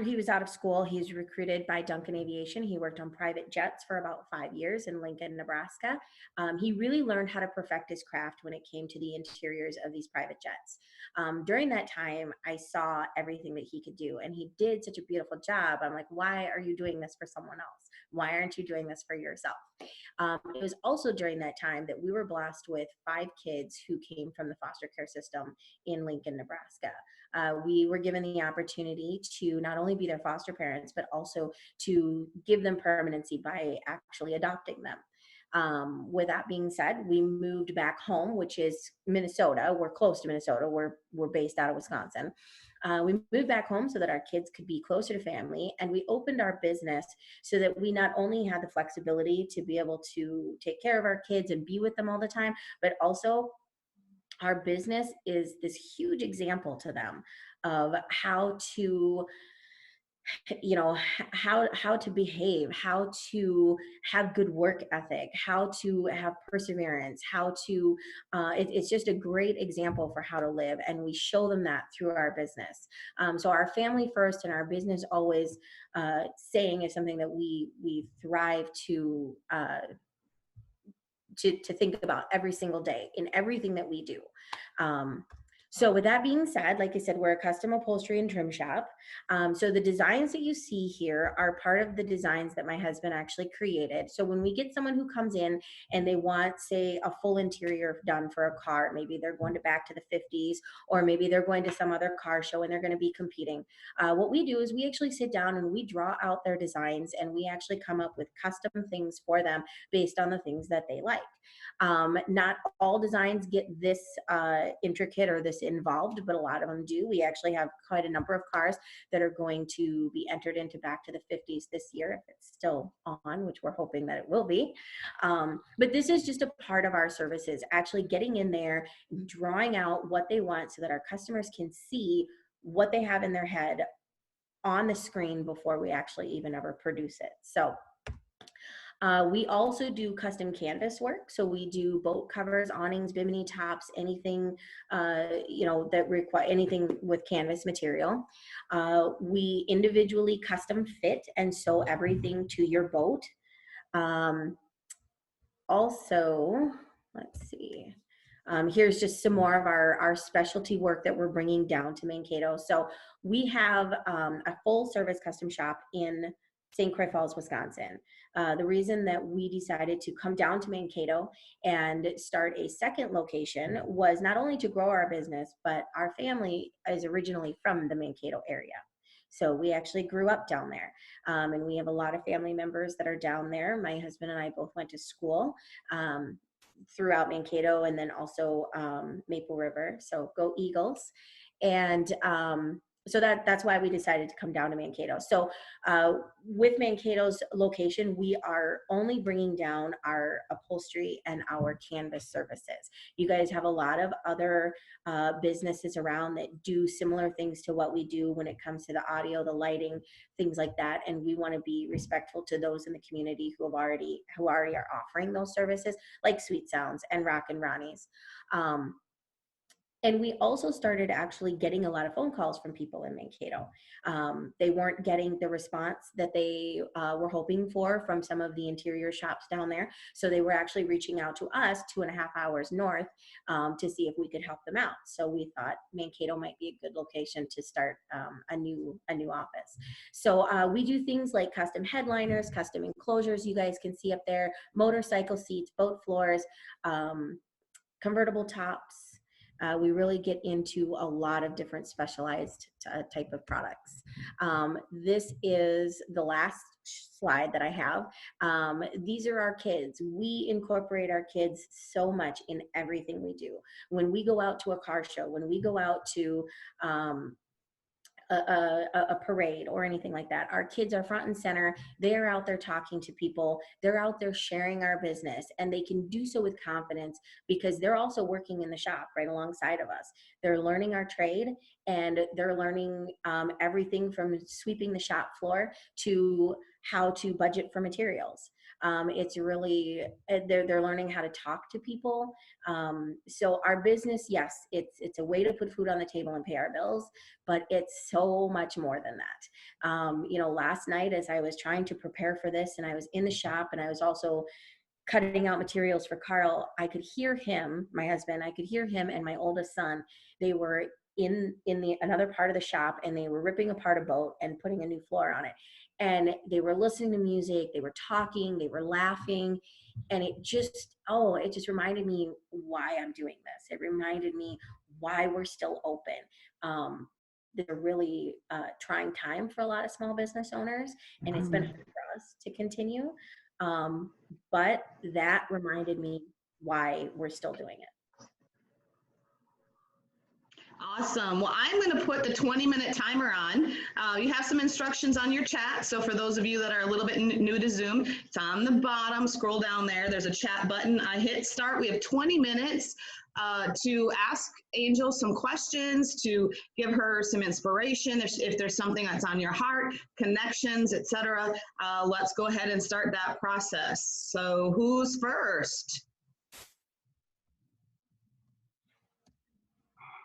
he was out of school, he was recruited by Duncan Aviation. He worked on private jets for about 5 years in Lincoln, Nebraska. He really learned how to perfect his craft when it came to the interiors of these private jets. During that time, I saw everything that he could do, and he did such a beautiful job. I'm like, why are you doing this for someone else? Why aren't you doing this for yourself? It was also during that time that we were blessed with 5 kids who came from the foster care system in Lincoln, Nebraska. We were given the opportunity to not only be their foster parents, but also to give them permanency by actually adopting them. With that being said, we moved back home, which is Minnesota. We're close to Minnesota. We're based out of Wisconsin. We moved back home so that our kids could be closer to family, and we opened our business so that we not only had the flexibility to be able to take care of our kids and be with them all the time, but also our business is this huge example to them of how to, how to behave, how to have good work ethic, how to have perseverance, how to it's just a great example for how to live, and we show them that through our business. So our family first and our business always saying is something that we thrive to think about every single day in everything that we do. So with that being said, like I said, we're a custom upholstery and trim shop. So the designs that you see here are part of the designs that my husband actually created. So when we get someone who comes in and they want, say, a full interior done for a car, maybe they're going to back to the 50s, or maybe they're going to some other car show and they're going to be competing. What we do is we actually sit down and we draw out their designs, and we actually come up with custom things for them based on the things that they like. Not all designs get this intricate or this involved, but a lot of them do. We actually have quite a number of cars that are going to be entered into Back to the 50s this year, if it's still on, which we're hoping that it will be. But this is just a part of our services, actually getting in there, drawing out what they want so that our customers can see what they have in their head on the screen before we actually even ever produce it. So we also do custom canvas work. So we do boat covers, awnings, bimini tops, anything, that require anything with canvas material. We individually custom fit and sew everything to your boat. Also, let's see. Here's just some more of our specialty work that we're bringing down to Mankato. So we have a full service custom shop in St. Croix Falls, Wisconsin. The reason that we decided to come down to Mankato and start a second location was not only to grow our business, but our family is originally from the Mankato area. So we actually grew up down there. And we have a lot of family members that are down there. My husband and I both went to school throughout Mankato, and then also Maple River. So go Eagles. And so that's why we decided to come down to Mankato. So with Mankato's location, we are only bringing down our upholstery and our canvas services. You guys have a lot of other businesses around that do similar things to what we do when it comes to the audio, the lighting, things like that. And we want to be respectful to those in the community who already are offering those services, like Sweet Sounds and Rock and Ronnie's. And we also started actually getting a lot of phone calls from people in Mankato. They weren't getting the response that they were hoping for from some of the interior shops down there. So they were actually reaching out to us 2.5 hours north to see if we could help them out. So we thought Mankato might be a good location to start a new office. So we do things like custom headliners, custom enclosures you guys can see up there, motorcycle seats, boat floors, convertible tops. We really get into a lot of different specialized type of products. This is the last slide that I have. These are our kids. We incorporate our kids so much in everything we do. When we go out to a car show, when we go out to a parade or anything like that, our kids are front and center. They're out there talking to people. They're out there sharing our business, and they can do so with confidence because they're also working in the shop right alongside of us. They're learning our trade, and they're learning everything from sweeping the shop floor to how to budget for materials. It's really, they're learning how to talk to people. So our business, yes, it's a way to put food on the table and pay our bills, but it's so much more than that. Last night as I was trying to prepare for this, and I was in the shop, and I was also cutting out materials for Carl, I could hear him, my husband, I could hear him and my oldest son. They were in the another part of the shop, and they were ripping apart a boat and putting a new floor on it. And they were listening to music, they were talking, they were laughing. And it just reminded me why I'm doing this. It reminded me why we're still open. They're really trying time for a lot of small business owners, and it's been hard for us to continue. But that reminded me why we're still doing it. Awesome. Well, I'm going to put the 20-minute timer on. You have some instructions on your chat. So for those of you that are a little bit new to Zoom, it's on the bottom. Scroll down there. There's a chat button. I hit start. We have 20 minutes to ask Angel some questions, to give her some inspiration. If there's something that's on your heart, connections, etc. Let's go ahead and start that process. So who's first?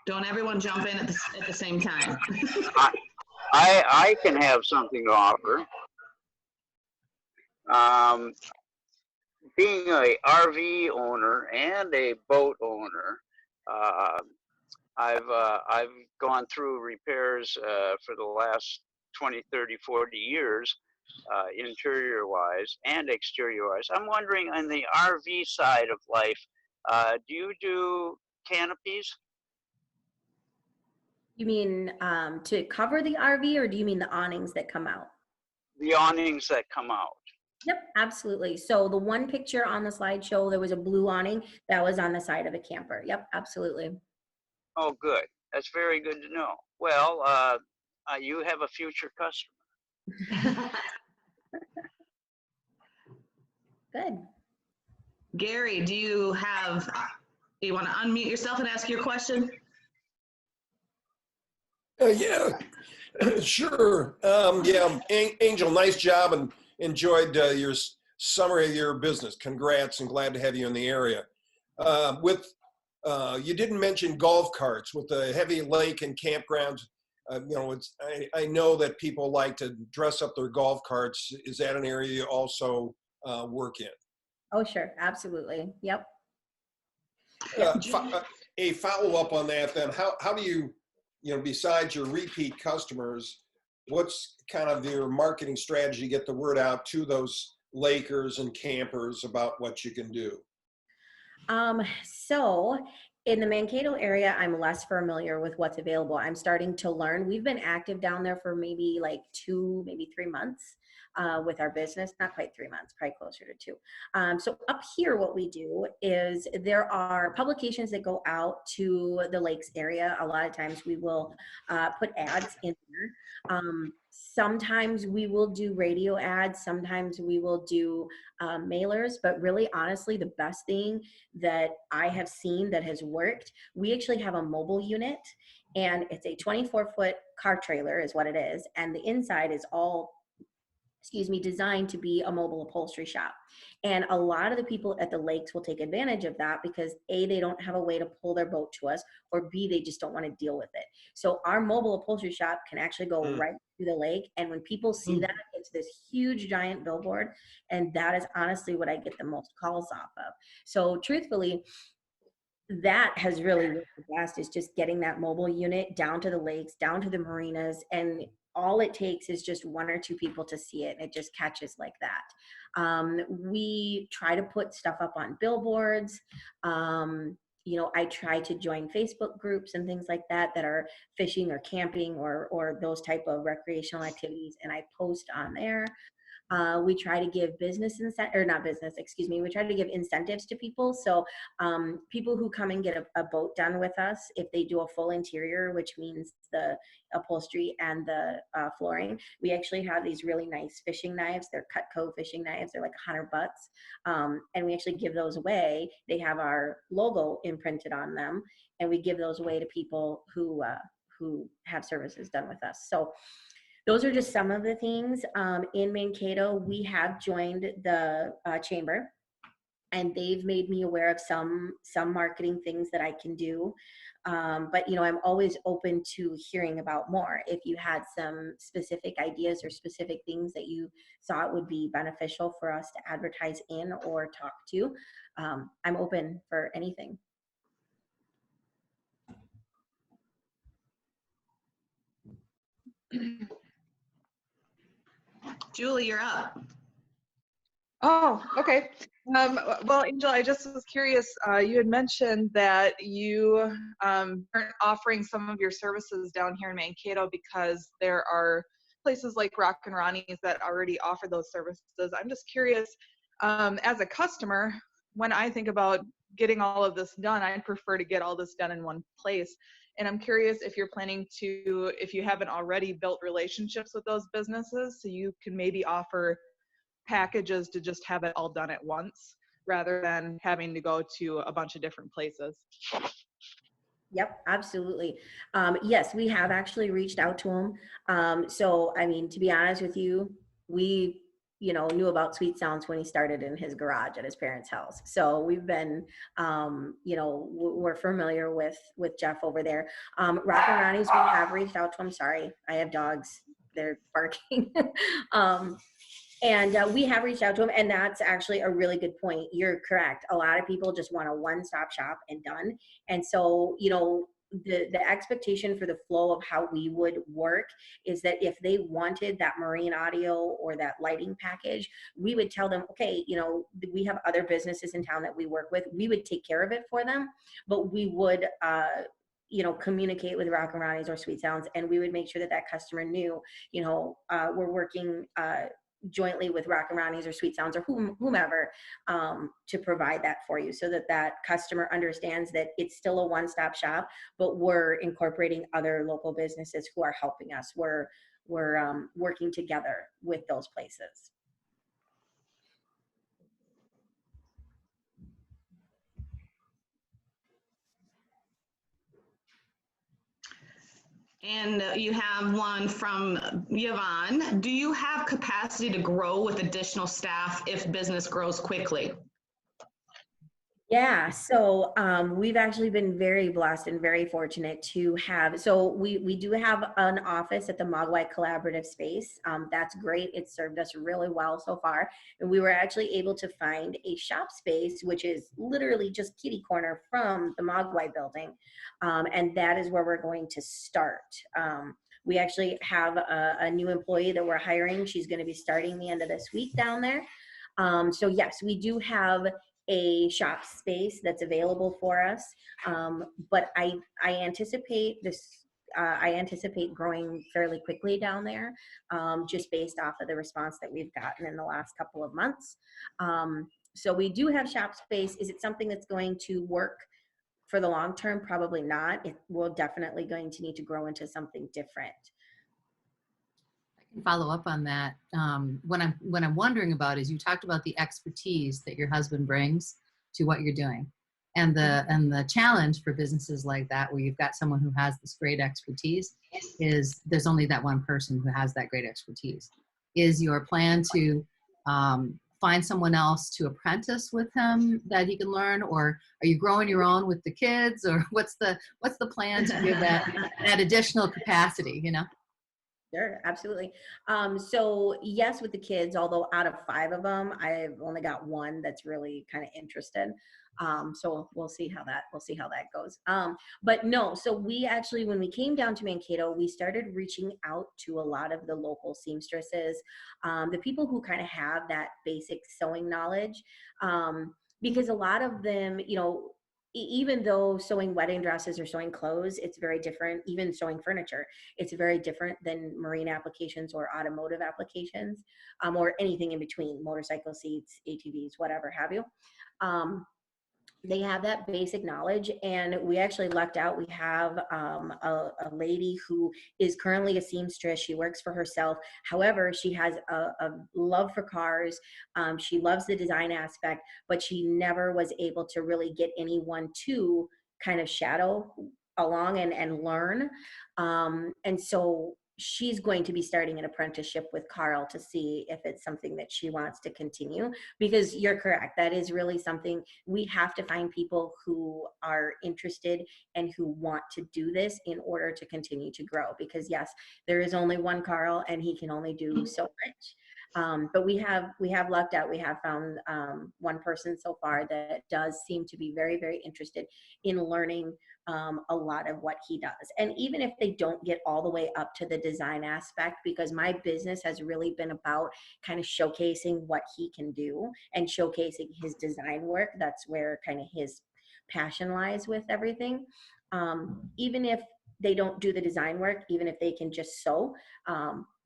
Don't everyone jump in at the same time. I can have something to offer. Being a RV owner and a boat owner, I've gone through repairs for the last 20, 30, 40 years, interior wise and exterior wise. I'm wondering, on the RV side of life, do you do canopies? You mean to cover the RV, or do you mean the awnings that come out? The awnings that come out. Yep, absolutely. So the one picture on the slideshow, there was a blue awning that was on the side of a camper. Yep, absolutely. Oh, good. That's very good to know. Well, you have a future customer. Good. Gary, do you want to unmute yourself and ask your question? Yeah, sure. Yeah, Angel, nice job, and enjoyed your summary of your business. Congrats, and glad to have you in the area. You didn't mention golf carts with the heavy lake and campgrounds. I know that people like to dress up their golf carts. Is that an area you also work in? Oh, sure, absolutely. Yep. A follow-up on that then, how do you, besides your repeat customers, what's kind of your marketing strategy to get the word out to those Lakers and campers about what you can do? So in the Mankato area, I'm less familiar with what's available. I'm starting to learn. We've been active down there for maybe like 2, maybe 3 months with our business. Not quite 3 months, probably closer to 2. So up here, what we do is there are publications that go out to the lakes area. A lot of times we will put ads in there. Sometimes we will do radio ads. Sometimes we will do mailers. But really, honestly, the best thing that I have seen that has worked, we actually have a mobile unit, and it's a 24-foot car trailer is what it is. And the inside is all, designed to be a mobile upholstery shop. And a lot of the people at the lakes will take advantage of that because A, they don't have a way to pull their boat to us, or B, they just don't want to deal with it. So our mobile upholstery shop can actually go right to the lake. And when people see that, it's this huge giant billboard. And that is honestly what I get the most calls off of. So truthfully, that has really worked the best, is just getting that mobile unit down to the lakes, down to the marinas, and all it takes is just 1 or 2 people to see it, and it just catches like that. We try to put stuff up on billboards. I try to join Facebook groups and things like that that are fishing or camping or those type of recreational activities, and I post on there. We try to give we try to give incentives to people. So people who come and get a boat done with us, if they do a full interior, which means the upholstery and the flooring, we actually have these really nice fishing knives. They're Cutco fishing knives. They're like $100. And we actually give those away. They have our logo imprinted on them, and we give those away to people who have services done with us. So those are just some of the things. In Mankato, we have joined the chamber, and they've made me aware of some marketing things that I can do. But I'm always open to hearing about more. If you had some specific ideas or specific things that you thought would be beneficial for us to advertise in or talk to, I'm open for anything. Julie, you're up. Oh, okay. Well, Angel, I just was curious. You had mentioned that you aren't offering some of your services down here in Mankato because there are places like Rock and Ronnie's that already offer those services. I'm just curious, as a customer, when I think about getting all of this done, I'd prefer to get all this done in one place. And I'm curious if you're planning to, if you haven't already built relationships with those businesses, so you can maybe offer packages to just have it all done at once rather than having to go to a bunch of different places. Yep, absolutely. Yes, we have actually reached out to him. So, I mean, to be honest with you, we, knew about Sweet Sounds when he started in his garage at his parents' house. So we've been, we're familiar with Jeff over there. Rock and Ronnie's, we have reached out to him. Sorry, I have dogs. They're barking. And we have reached out to him, and that's actually a really good point. You're correct. A lot of people just want a one-stop shop and done. And so, the expectation for the flow of how we would work is that if they wanted that marine audio or that lighting package, we would tell them, okay, we have other businesses in town that we work with. We would take care of it for them, but we would, communicate with Rock and Ronnie's or Sweet Sounds, and we would make sure that that customer knew, we're working jointly with Rock and Ronnie's or Sweet Sounds or whomever to provide that for you, so that that customer understands that it's still a one-stop shop, but we're incorporating other local businesses who are helping us. We're working together with those places. And you have one from Yvonne. Do you have capacity to grow with additional staff if business grows quickly? Yeah, so we've actually been very blessed and very fortunate to have, so we do have an office at the Mogwai Collaborative Space. That's great. It's served us really well so far. And we were actually able to find a shop space, which is literally just kitty corner from the Mogwai building. And that is where we're going to start. We actually have a new employee that we're hiring. She's going to be starting the end of this week down there. So yes, we do have a shop space that's available for us. But I anticipate this, I anticipate growing fairly quickly down there, just based off of the response that we've gotten in the last couple of months. So we do have shop space. Is it something that's going to work for the long term? Probably not. We're definitely going to need to grow into something different. Follow up on that. What I'm wondering about is, you talked about the expertise that your husband brings to what you're doing, and the challenge for businesses like that, where you've got someone who has this great expertise, is there's only that one person who has that great expertise. Is your plan to find someone else to apprentice with him that he can learn, or are you growing your own with the kids, or what's the plan to give that additional capacity? Sure, absolutely. So yes, with the kids, although out of 5 of them, I've only got one that's really kind of interested. So we'll see how that goes. But no, so we actually, when we came down to Mankato, we started reaching out to a lot of the local seamstresses, the people who kind of have that basic sewing knowledge, because a lot of them, even though sewing wedding dresses or sewing clothes, it's very different. Even sewing furniture, it's very different than marine applications or automotive applications, or anything in between, motorcycle seats, ATVs, whatever have you. They have that basic knowledge, and we actually lucked out. We have a lady who is currently a seamstress. She works for herself. However, she has a love for cars. She loves the design aspect, but she never was able to really get anyone to kind of shadow along and learn. And so she's going to be starting an apprenticeship with Carl to see if it's something that she wants to continue, because you're correct. That is really something we have to find people who are interested and who want to do this in order to continue to grow, because yes, there is only one Carl and he can only do so much. But we have lucked out. We have found one person so far that does seem to be very, very interested in learning a lot of what he does. And even if they don't get all the way up to the design aspect, because my business has really been about kind of showcasing what he can do and showcasing his design work. That's where kind of his passion lies with everything. Even if they don't do the design work, even if they can just sew,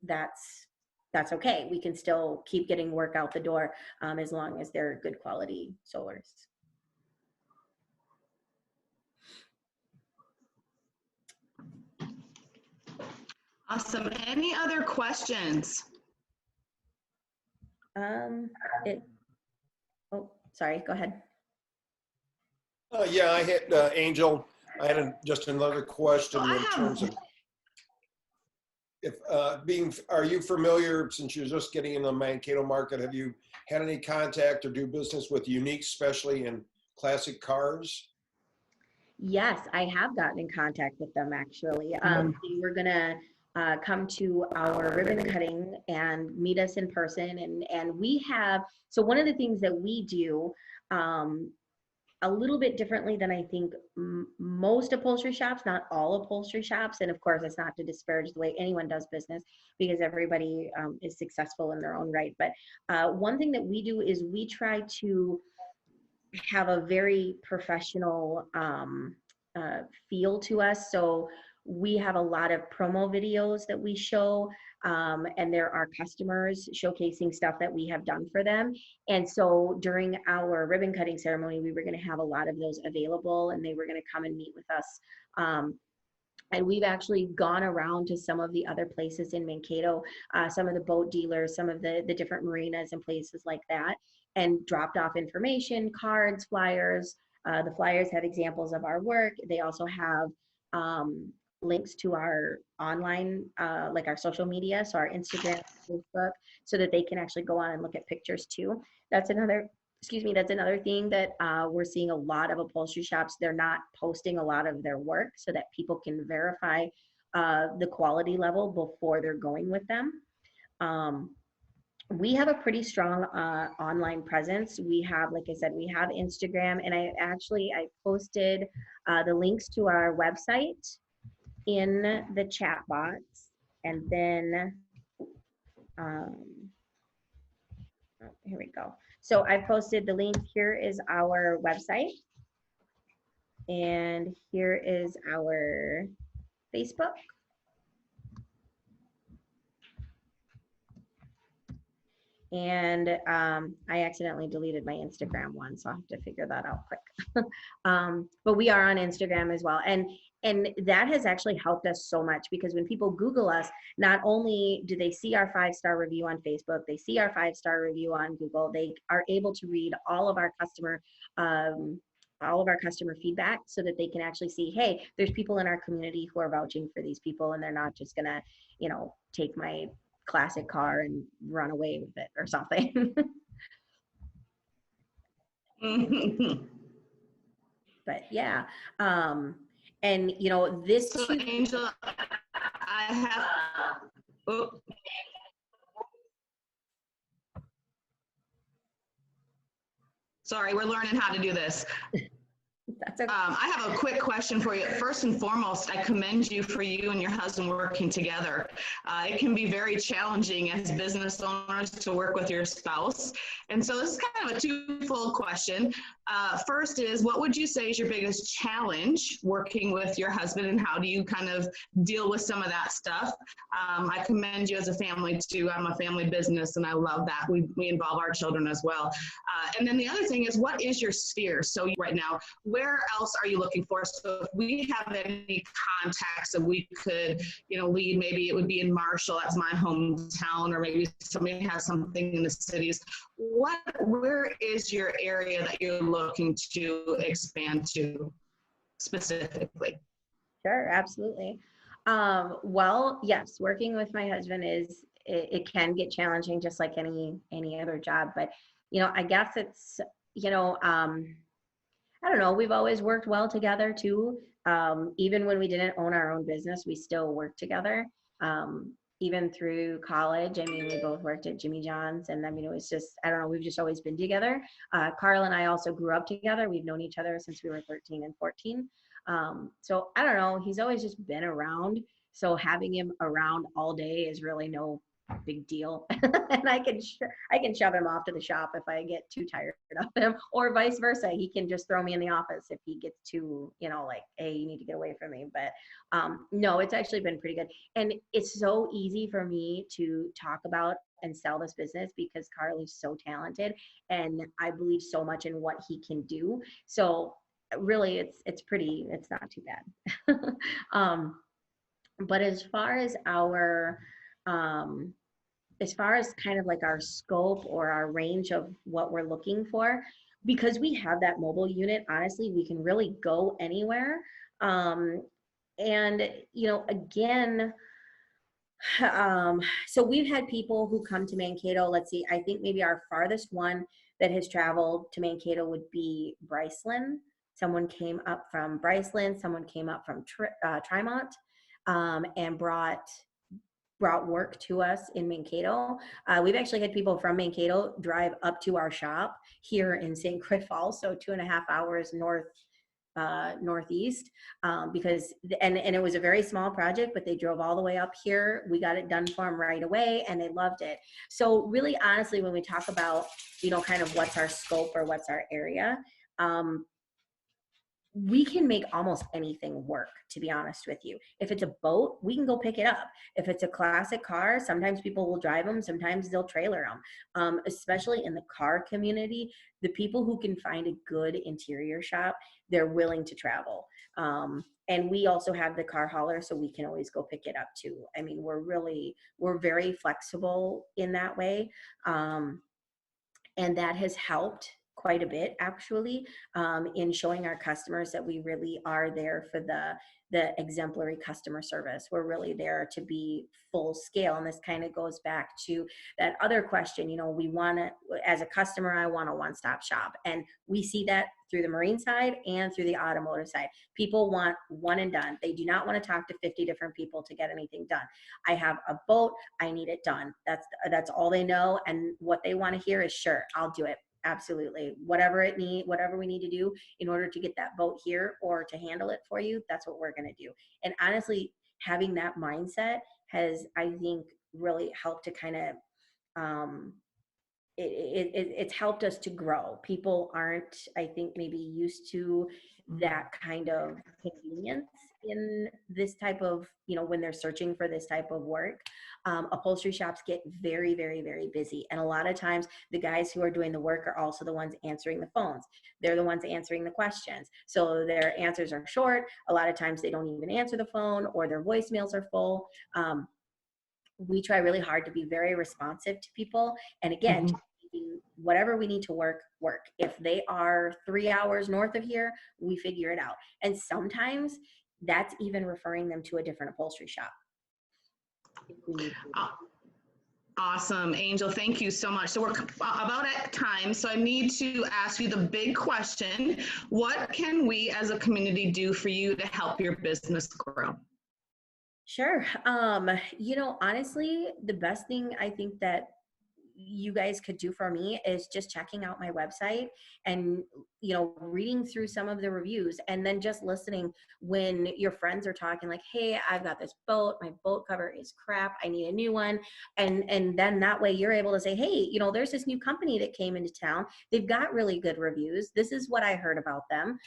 that's okay. We can still keep getting work out the door as long as they're good quality sewers. Awesome. Any other questions? Oh, sorry, go ahead. Yeah, I had Angel. I had just another question Well, in terms of if are you familiar, since you're just getting in the Mankato market, have you had any contact or do business with Unique, especially in classic cars? Yes, I have gotten in contact with them actually. They were gonna come to our ribbon cutting and meet us in person, and we have, so one of the things that we do a little bit differently than I think most upholstery shops, not all upholstery shops, and of course it's not to disparage the way anyone does business, because everybody is successful in their own right. But one thing that we do is we try to have a very professional feel to us. So we have a lot of promo videos that we show, and there are customers showcasing stuff that we have done for them. And so during our ribbon cutting ceremony, we were going to have a lot of those available, and they were going to come and meet with us. And we've actually gone around to some of the other places in Mankato, some of the boat dealers, some of the different marinas and places like that, and dropped off information, cards, flyers. The flyers have examples of our work. They also have links to our online, like our social media, so our Instagram, Facebook, so that they can actually go on and look at pictures too. That's another, excuse me, that's another thing that we're seeing a lot of upholstery shops. They're not posting a lot of their work so that people can verify the quality level before they're going with them. We have a pretty strong online presence. We have, like I said, we have Instagram, and I posted the links to our website in the chat box, and then here we go. So I posted the link. Here is our website, and here is our Facebook. And I accidentally deleted my Instagram one, so I'll have to figure that out quick. But we are on Instagram as well. And that has actually helped us so much, because when people Google us, not only do they see our 5-star review on Facebook, they see our 5-star review on Google, they are able to read all of our customer feedback, so that they can actually see, hey, there's people in our community who are vouching for these people, and they're not just gonna, you know, take my classic car and run away with it or something. But yeah, and you know, this so too, Angel, I have, oh. Sorry, we're learning how to do this. that's okay. I have a quick question for you. First and foremost, I commend you for you and your husband working together. It can be very challenging as business owners to work with your spouse. And so this is kind of a twofold question. First is, what would you say is your biggest challenge working with your husband, and how do you kind of deal with some of that stuff? I commend you as a family too. I'm a family business, and I love that. We involve our children as well. And then the other thing is, what is your sphere? So right now, where else are you looking for? So if we have any contacts that we could, you know, lead, maybe it would be in Marshall, that's my hometown, or maybe somebody has something in the cities. Where is your area that you're looking to expand to specifically? Sure, absolutely. Well, yes, working with my husband it can get challenging just like any other job, but I guess it's, you know, um, I don't know, we've always worked well together too. Even when we didn't own our own business, we still worked together. Even through college, I mean, we both worked at Jimmy John's, and I mean, it was just, I don't know, we've just always been together. Carl and I also grew up together. We've known each other since we were 13 and 14. So I don't know, he's always just been around. So having him around all day is really no big deal. And I can shove him off to the shop if I get too tired of him, or vice versa. He can just throw me in the office if he gets too, like, hey, you need to get away from me. But no, it's actually been pretty good. And it's so easy for me to talk about and sell this business because Carl is so talented and I believe so much in what he can do. So really it's not too bad. But um, as far as kind of like our scope or our range of what we're looking for, because we have that mobile unit, honestly, we can really go anywhere. Um, and again, so we've had people who come to Mankato. Let's see, I think maybe our farthest one that has traveled to Mankato would be Bryceland. Someone came up from Bryceland, someone came up from Trimont, and brought work to us in Mankato. We've actually had people from Mankato drive up to our shop here in St. Croix Falls, so 2.5 hours northeast, because and it was a very small project, but they drove all the way up here. We got it done for them right away, and they loved it. So really, honestly, when we talk about kind of what's our scope or what's our area, we can make almost anything work, to be honest with you. If it's a boat, we can go pick it up. If it's a classic car, sometimes people will drive them, sometimes they'll trailer them. Especially in the car community, the people who can find a good interior shop, they're willing to travel. And we also have the car hauler, so we can always go pick it up too. I mean, we're very flexible in that way. And that has helped quite a bit, actually, in showing our customers that we really are there for the exemplary customer service. We're really there to be full scale. And this kind of goes back to that other question. We want to, as a customer, I want a one-stop shop. And we see that through the marine side and through the automotive side. People want one and done. They do not want to talk to 50 different people to get anything done. I have a boat, I need it done. That's all they know. And what they want to hear is, sure, I'll do it. Absolutely. Whatever we need to do in order to get that boat here or to handle it for you, that's what we're going to do. And honestly, having that mindset has, I think, really helped to kind of, it's helped us to grow. People aren't, I think, maybe used to that kind of convenience in this type of, when they're searching for this type of work. Upholstery shops get very, very, very busy. And a lot of times the guys who are doing the work are also the ones answering the phones. They're the ones answering the questions. So their answers are short. A lot of times they don't even answer the phone, or their voicemails are full. We try really hard to be very responsive to people. And again, whatever we need to work. If they are 3 hours north of here, we figure it out. And sometimes that's even referring them to a different upholstery shop. Awesome, Angel, thank you so much. So we're about at time, so I need to ask you the big question. What can we as a community do for you to help your business grow? Sure. Honestly, the best thing I think that you guys could do for me is just checking out my website and reading through some of the reviews, and then just listening when your friends are talking like, hey, I've got this boat, my boat cover is crap, I need a new one. And then that way you're able to say, hey, there's this new company that came into town, they've got really good reviews, this is what I heard about them.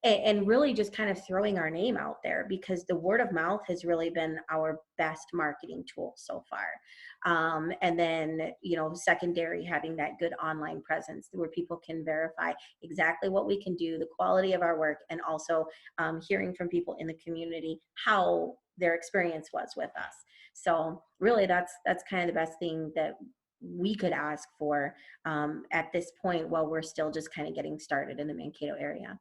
And really just kind of throwing our name out there, because the word of mouth has really been our best marketing tool so far. And then, secondary, having that good online presence where people can verify exactly what we can do, the quality of our work, and also hearing from people in the community how their experience was with us. So really that's kind of the best thing that we could ask for at this point while we're still just kind of getting started in the Mankato area.